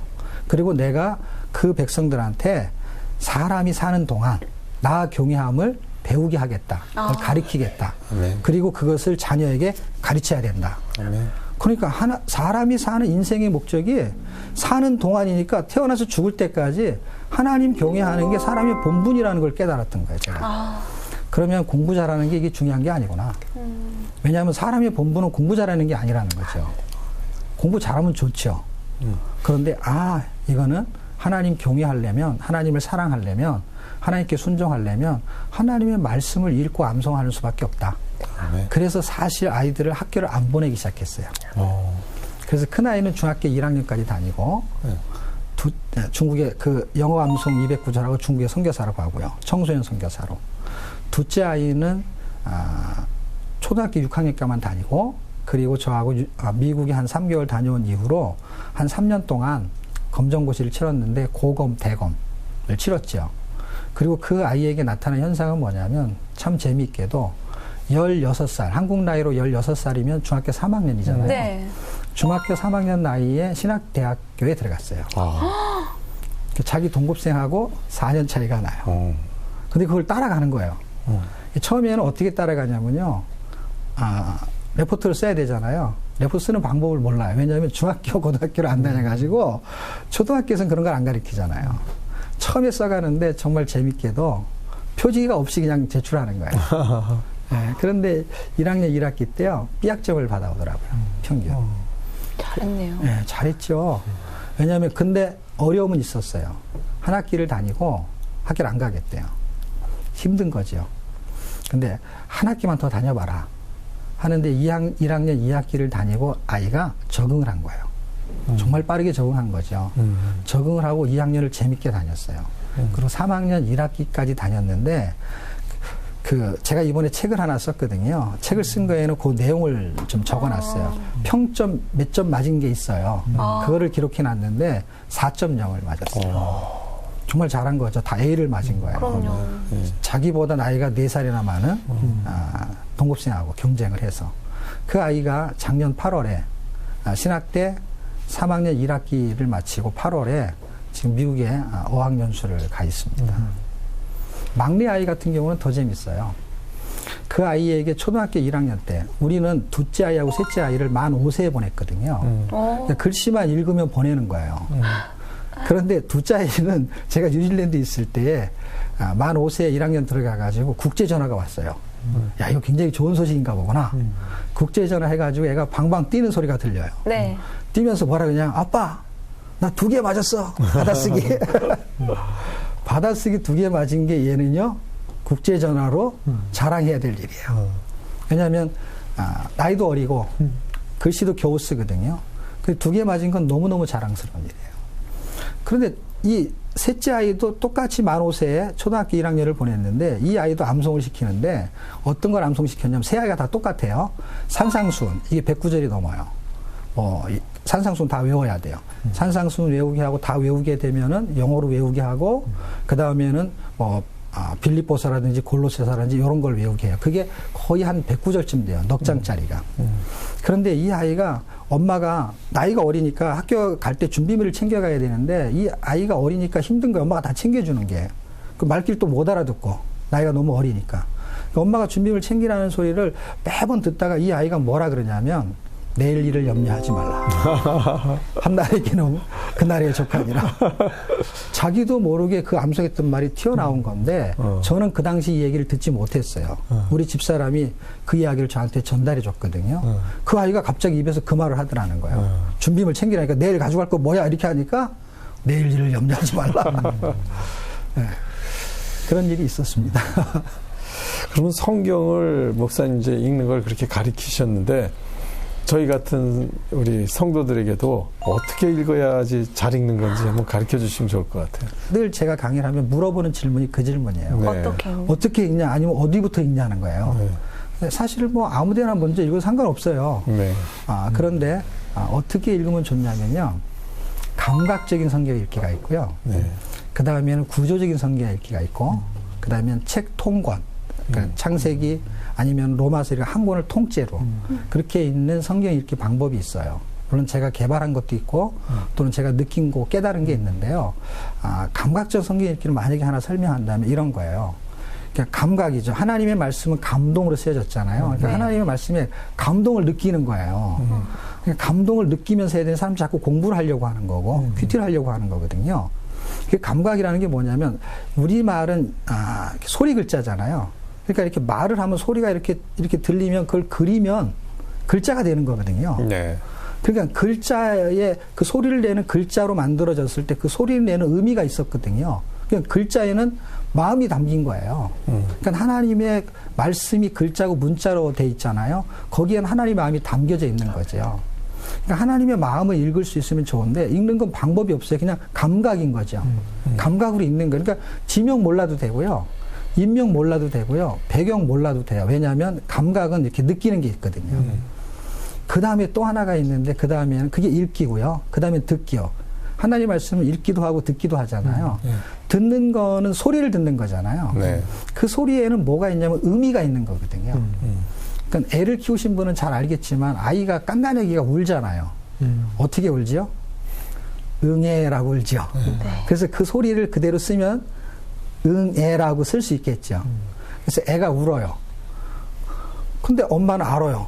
그리고 내가 그 백성들한테 사람이 사는 동안 나 경외함을 배우게 하겠다. 그걸 가르치겠다. 아멘. 그리고 그것을 자녀에게 가르쳐야 된다. 아멘. 그러니까 사람이 사는 인생의 목적이 사는 동안이니까 태어나서 죽을 때까지 하나님 경외하는 게 사람의 본분이라는 걸 깨달았던 거예요, 제가. 그러면 공부 잘하는 게 이게 중요한 게 아니구나. 왜냐하면 사람의 본분은 공부 잘하는 게 아니라는 거죠. 공부 잘하면 좋죠. 그런데 이거는 하나님 경외하려면, 하나님을 사랑하려면, 하나님께 순종하려면 하나님의 말씀을 읽고 암송하는 수밖에 없다. 네. 그래서 사실 아이들을 학교를 안 보내기 시작했어요. 그래서 큰아이는 중학교 1학년까지 다니고 중국의 그 영어 암송 209절하고 중국의 선교사로 가고요. 청소년 선교사로. 둘째 아이는 초등학교 6학년까지만 다니고 그리고 저하고 미국에 한 3개월 다녀온 이후로 한 3년 동안 검정고시를 치렀는데 고검, 대검을 치렀죠. 그리고 그 아이에게 나타난 현상은 뭐냐면 참 재미있게도 16살, 한국 나이로 16살이면 중학교 3학년이잖아요. 네. 중학교 3학년 나이에 신학대학교에 들어갔어요. 자기 동급생하고 4년 차이가 나요. 근데 그걸 따라가는 거예요. 처음에는 어떻게 따라가냐면요. 레포트를 써야 되잖아요. 레포트 쓰는 방법을 몰라요. 왜냐하면 중학교, 고등학교를 안 다녀가지고 초등학교에서는 그런 걸 안 가르치잖아요. 처음에 써가는데 정말 재밌게도 표지가 없이 그냥 제출하는 거예요. 네, 그런데 1학년 1학기 때요. B학점을 받아오더라고요. 평균. 잘했네요. 네, 잘했죠. 왜냐하면 근데 어려움은 있었어요. 한 학기를 다니고 학교를 안 가겠대요. 힘든 거죠. 근데 한 학기만 더 다녀봐라. 하는데 1학년 2학기를 다니고 아이가 적응을 한 거예요. 정말 빠르게 적응한 거죠. 적응을 하고 2학년을 재밌게 다녔어요. 그리고 3학년 1학기까지 다녔는데 제가 이번에 책을 하나 썼거든요. 책을 쓴 거에는 그 내용을 좀 적어놨어요. 평점 몇 점 맞은 게 있어요. 그거를 기록해놨는데 4.0을 맞았어요. 정말 잘한 거죠. 다 A를 맞은 거예요. 그럼요. 자기보다 나이가 4살이나 많은 동급생하고 경쟁을 해서 그 아이가 작년 8월에 신학대 3학년 1학기를 마치고 8월에 지금 미국에 어학연수를 가 있습니다. 막내 아이 같은 경우는 더 재밌어요. 그 아이에게 초등학교 1학년 때 우리는 둘째 아이하고 셋째 아이를 만 5세에 보냈거든요. 글씨만 읽으면 보내는 거예요. 그런데 둘째 아이는 제가 뉴질랜드에 있을 때에 만 5세에 1학년 들어가가지고 국제전화가 왔어요. 야, 이거 굉장히 좋은 소식인가 보구나. 국제전화 해가지고 애가 방방 뛰는 소리가 들려요. 네. 뛰면서 뭐라 그냥 아빠 나 2개 맞았어. 받아쓰기. 받아쓰기 2개 맞은 게 얘는요 국제전화로 자랑해야 될 일이에요. 왜냐하면 나이도 어리고 글씨도 겨우 쓰거든요. 그 2개 맞은 건 너무너무 자랑스러운 일이에요. 그런데 이 셋째 아이도 똑같이 만 5세에 초등학교 1학년을 보냈는데 이 아이도 암송을 시키는데 어떤 걸 암송시켰냐면 세 아이가 다 똑같아요. 산상수훈 이게 109절이 넘어요. 산상수훈 다 외워야 돼요. 산상수훈 외우게 하고 다 외우게 되면은 영어로 외우게 하고 그 다음에는 빌립보서라든지 골로새서라든지 이런 걸 외우게 해요. 그게 거의 한 109절쯤 돼요. 넉 장짜리가. 그런데 이 아이가 엄마가 나이가 어리니까 학교 갈 때 준비물을 챙겨가야 되는데 이 아이가 어리니까 힘든 거예요. 엄마가 다 챙겨주는 게. 그 말귀를 또 못 알아듣고 나이가 너무 어리니까. 그러니까 엄마가 준비물 챙기라는 소리를 매번 듣다가 이 아이가 뭐라 그러냐면 내일 일을 염려하지 말라. 한날에게는 그날의 족하니라. 자기도 모르게 그 암송했던 말이 튀어나온 건데 저는 그 당시 이 얘기를 듣지 못했어요. 우리 집사람이 그 이야기를 저한테 전달해 줬거든요. 그 아이가 갑자기 입에서 그 말을 하더라는 거예요. 준비물 챙기라니까 내일 가져갈 거 뭐야 이렇게 하니까 내일 일을 염려하지 말라. 네. 그런 일이 있었습니다. 그러면 성경을 목사님 이제 읽는 걸 그렇게 가르치셨는데 저희 같은 우리 성도들에게도 어떻게 읽어야지 잘 읽는 건지 한번 가르쳐 주시면 좋을 것 같아요. 늘 제가 강의를 하면 물어보는 질문이 그 질문이에요. 네. 어떻게 읽냐 아니면 어디부터 읽냐는 거예요. 네. 사실 뭐 아무 데나 먼저 읽어도 상관없어요. 네. 그런데 어떻게 읽으면 좋냐면요. 감각적인 성경 읽기가 있고요. 네. 그 다음에는 구조적인 성경 읽기가 있고, 그 다음에는 책 통권, 그러니까 창세기 아니면 로마서 이렇게 한 권을 통째로 그렇게 있는 성경 읽기 방법이 있어요. 물론 제가 개발한 것도 있고 또는 제가 느낀 거 깨달은 게 있는데요. 감각적 성경 읽기를 만약에 하나 설명한다면 이런 거예요. 그러니까 감각이죠. 하나님의 말씀은 감동으로 쓰여졌잖아요. 그러니까 네. 하나님의 말씀에 감동을 느끼는 거예요. 그러니까 감동을 느끼면서 해야 되는 사람이 자꾸 공부를 하려고 하는 거고 큐티를 하려고 하는 거거든요. 그 감각이라는 게 뭐냐면 우리 말은 소리 글자잖아요. 그러니까 이렇게 말을 하면 소리가 이렇게 들리면 그걸 그리면 글자가 되는 거거든요. 네. 그러니까 글자에 그 소리를 내는 글자로 만들어졌을 때 그 소리를 내는 의미가 있었거든요. 그러니까 글자에는 마음이 담긴 거예요. 그러니까 하나님의 말씀이 글자고 문자로 돼 있잖아요. 거기에는 하나님의 마음이 담겨져 있는 거죠. 그러니까 하나님의 마음을 읽을 수 있으면 좋은데 읽는 건 방법이 없어요. 그냥 감각인 거죠. 감각으로 읽는 거예요. 그러니까 지명 몰라도 되고요. 인명 몰라도 되고요. 배경 몰라도 돼요. 왜냐하면 감각은 이렇게 느끼는 게 있거든요. 그 다음에 또 하나가 있는데 그 다음에는 그게 읽기고요. 그 다음에 듣기요. 하나님 말씀은 읽기도 하고 듣기도 하잖아요. 듣는 거는 소리를 듣는 거잖아요. 네. 그 소리에는 뭐가 있냐면 의미가 있는 거거든요. 그러니까 애를 키우신 분은 잘 알겠지만 아이가 깐난애기가 울잖아요. 어떻게 울지요? 응애라고 울죠. 그래서 그 소리를 그대로 쓰면 응애라고 쓸 수 있겠죠. 그래서 애가 울어요. 근데 엄마는 알아요.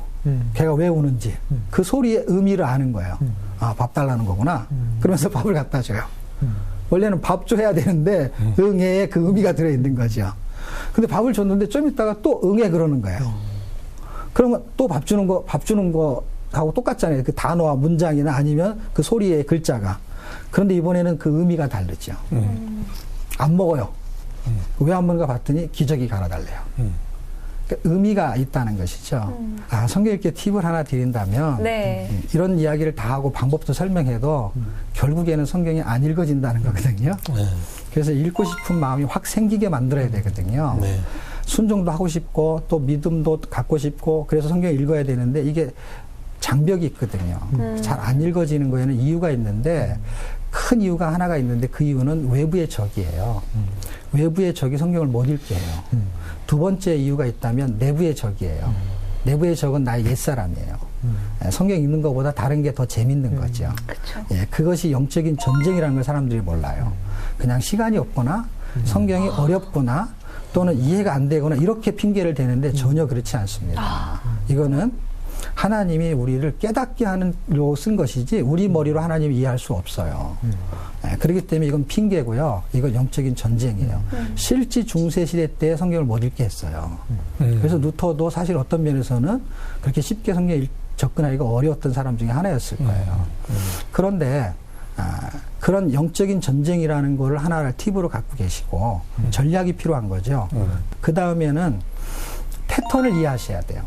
걔가 왜 우는지. 그 소리의 의미를 아는 거예요. 밥 달라는 거구나. 그러면서 밥을 갖다 줘요. 원래는 밥 줘야 되는데 응애에 그 의미가 들어있는 거죠. 근데 밥을 줬는데 좀 있다가 또 응애 그러는 거예요. 그러면 또 밥 주는 거 하고 똑같잖아요. 그 단어와 문장이나 아니면 그 소리의 글자가. 그런데 이번에는 그 의미가 다르죠. 안 먹어요. 왜 안 먹는가 봤더니 기저귀 갈아달래요. 그러니까 의미가 있다는 것이죠. 성경 읽기 팁을 하나 드린다면 네. 이런 이야기를 다 하고 방법도 설명해도 결국에는 성경이 안 읽어진다는 거거든요. 네. 그래서 읽고 싶은 마음이 확 생기게 만들어야 되거든요. 네. 순종도 하고 싶고 또 믿음도 갖고 싶고 그래서 성경 읽어야 되는데 이게 장벽이 있거든요. 잘 안 읽어지는 거에는 이유가 있는데 큰 이유가 하나가 있는데 그 이유는 외부의 적이에요. 외부의 적이 성경을 못 읽게 해요. 두 번째 이유가 있다면 내부의 적이에요. 내부의 적은 나의 옛사람이에요. 성경 읽는 것보다 다른 게 더 재밌는 거죠. 그렇죠. 예, 그것이 영적인 전쟁이라는 걸 사람들이 몰라요. 그냥 시간이 없거나 성경이 어렵거나 또는 이해가 안 되거나 이렇게 핑계를 대는데 전혀 그렇지 않습니다. 이거는 하나님이 우리를 깨닫게 하는로 쓴 것이지 우리 머리로 하나님을 이해할 수 없어요. 그렇기 때문에 이건 핑계고요. 이건 영적인 전쟁이에요. 실제 중세 시대 때 성경을 못 읽게 했어요. 그래서 루터도 사실 어떤 면에서는 그렇게 쉽게 성경에 접근하기가 어려웠던 사람 중에 하나였을 거예요. 그런데 그런 영적인 전쟁이라는 거를 하나를 팁으로 갖고 계시고 전략이 필요한 거죠. 그 다음에는 패턴을 이해하셔야 돼요.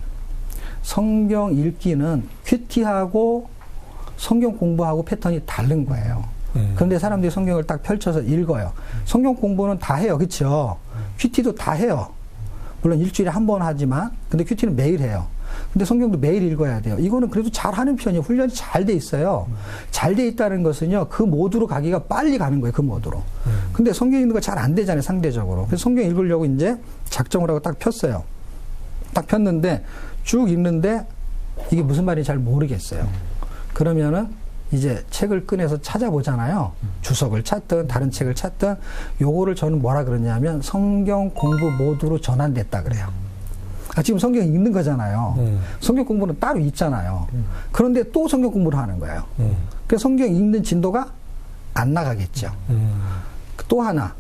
성경 읽기는 큐티하고 성경 공부하고 패턴이 다른 거예요. 그런데 사람들이 성경을 딱 펼쳐서 읽어요. 성경 공부는 다 해요. 그렇죠? 큐티도 다 해요. 물론 일주일에 한 번 하지만 근데 큐티는 매일 해요. 근데 성경도 매일 읽어야 돼요. 이거는 그래도 잘하는 편이에요. 훈련이 잘 돼 있어요. 잘 돼 있다는 것은요. 그 모드로 가기가 빨리 가는 거예요. 그 모드로. 근데 성경 읽는 거 잘 안 되잖아요. 상대적으로. 그래서 성경 읽으려고 이제 작정을 하고 딱 폈어요. 딱 폈는데 쭉 읽는데 이게 무슨 말인지 잘 모르겠어요. 그러면은 이제 책을 꺼내서 찾아보잖아요. 주석을 찾든 다른 책을 찾든 요거를 저는 뭐라 그러냐면 성경 공부 모드로 전환됐다 그래요. 지금 성경 읽는 거잖아요. 성경 공부는 따로 있잖아요. 그런데 또 성경 공부를 하는 거예요. 그래서 성경 읽는 진도가 안 나가겠죠. 또 하나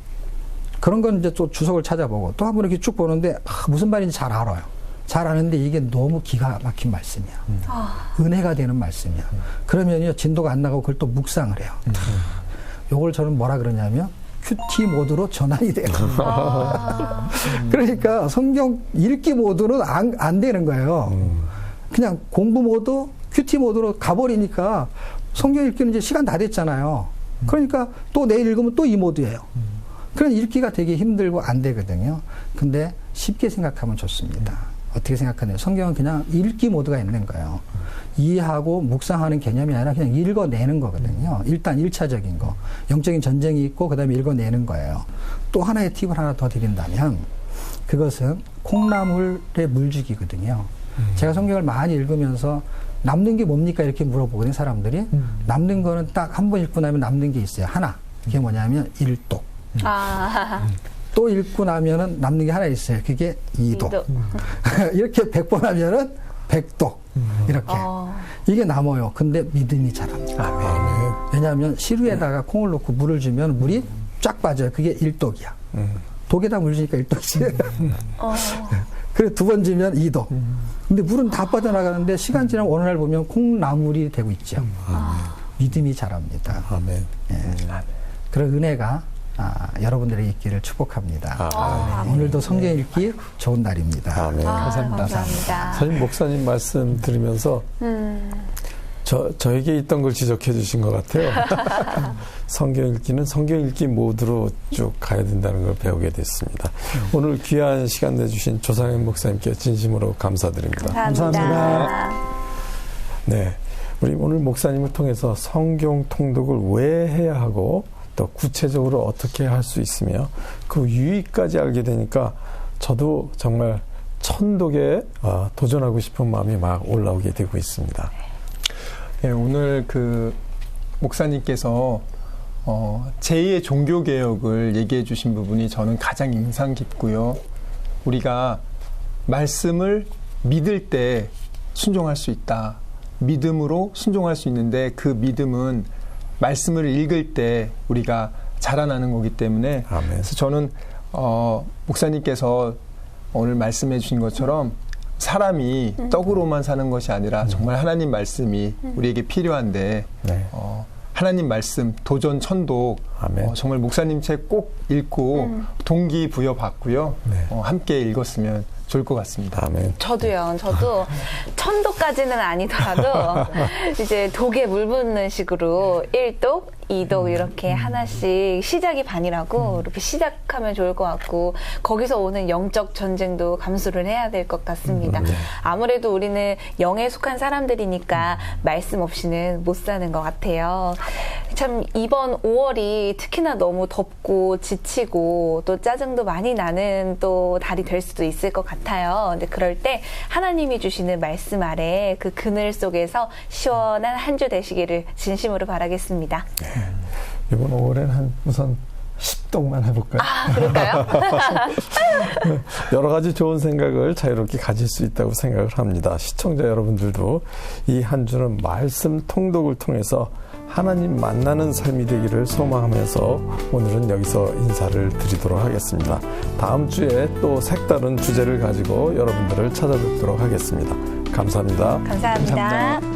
그런 건 이제 또 주석을 찾아보고 또 한 번 이렇게 쭉 보는데 무슨 말인지 잘 알아요. 잘 아는데 이게 너무 기가 막힌 말씀이야. 은혜가 되는 말씀이야. 그러면요 진도가 안 나가고 그걸 또 묵상을 해요. 요걸 저는 뭐라 그러냐면 큐티 모드로 전환이 돼요. 그러니까 성경 읽기 모드는 안 되는 거예요. 그냥 공부 모드, 큐티 모드로 가버리니까 성경 읽기는 이제 시간 다 됐잖아요. 그러니까 또 내일 읽으면 또 이 모드예요. 그러니까 읽기가 되게 힘들고 안 되거든요. 근데 쉽게 생각하면 좋습니다. 어떻게 생각하냐면 성경은 그냥 읽기 모드가 있는 거예요. 이해하고 묵상하는 개념이 아니라 그냥 읽어내는 거거든요. 일단 1차적인 거. 영적인 전쟁이 있고 그다음에 읽어내는 거예요. 또 하나의 팁을 하나 더 드린다면 그것은 콩나물의 물주기거든요. 제가 성경을 많이 읽으면서 남는 게 뭡니까 이렇게 물어보거든요. 사람들이. 남는 거는 딱 한 번 읽고 나면 남는 게 있어요. 하나. 그게 뭐냐면 1독. 또 읽고 나면은 남는 게 하나 있어요. 그게 2독. 이렇게 100번 하면은 100독. 이렇게. 이게 남아요. 근데 믿음이 자랍니다. 왜냐하면 시루에다가 콩을 넣고 물을 주면 물이 쫙 빠져요. 그게 1독이야. 독에다 물 주니까 1독이에요. 그래 두 번 주면 2독. 근데 물은 다 빠져나가는데 시간 지나면 어느 날 보면 콩나물이 되고 있죠. 믿음이 자랍니다. 아멘. 예. 그런 은혜가 여러분들에게 있기를 축복합니다. 오늘도 성경 읽기 좋은 날입니다. 아멘. 감사합니다. 사실 목사님 말씀 들으면서 저에게 있던 걸 지적해 주신 것 같아요. 성경 읽기는 성경 읽기 모드로 쭉 가야 된다는 걸 배우게 됐습니다. 오늘 귀한 시간 내주신 조상현 목사님께 진심으로 감사드립니다. 감사합니다. 네. 우리 오늘 목사님을 통해서 성경 통독을 왜 해야 하고 또 구체적으로 어떻게 할 수 있으며 그 유익까지 알게 되니까 저도 정말 천독에 도전하고 싶은 마음이 막 올라오게 되고 있습니다. 네, 오늘 그 목사님께서 제2의 종교개혁을 얘기해 주신 부분이 저는 가장 인상 깊고요. 우리가 말씀을 믿을 때 순종할 수 있다. 믿음으로 순종할 수 있는데 그 믿음은 말씀을 읽을 때 우리가 자라나는 거기 때문에 아멘. 그래서 저는 목사님께서 오늘 말씀해 주신 것처럼 사람이 떡으로만 사는 것이 아니라 정말 하나님 말씀이 우리에게 필요한데 네. 하나님 말씀 도전 천독 정말 목사님 책 꼭 읽고 동기부여 받고요. 네. 함께 읽었으면 좋을 것 같습니다. 아멘. 저도요. 저도 천독까지는 아니더라도 이제 독에 물 붓는 식으로 1독, 2독 이렇게 하나씩 시작이 반이라고 이렇게 시작하면 좋을 것 같고 거기서 오는 영적 전쟁도 감수를 해야 될 것 같습니다. 아무래도 우리는 영에 속한 사람들이니까 말씀 없이는 못 사는 것 같아요. 참 이번 5월이 특히나 너무 덥고 지치고 또 짜증도 많이 나는 또 달이 될 수도 있을 것 같아요. 근데 그럴 때 하나님이 주시는 말씀 아래 그 그늘 속에서 시원한 한 주 되시기를 진심으로 바라겠습니다. 이번 5월에는 우선 10독만 해볼까요? 그럴까요? 여러 가지 좋은 생각을 자유롭게 가질 수 있다고 생각을 합니다. 시청자 여러분들도 이 한 주는 말씀 통독을 통해서 하나님 만나는 삶이 되기를 소망하면서 오늘은 여기서 인사를 드리도록 하겠습니다. 다음 주에 또 색다른 주제를 가지고 여러분들을 찾아뵙도록 하겠습니다. 감사합니다. 감사합니다.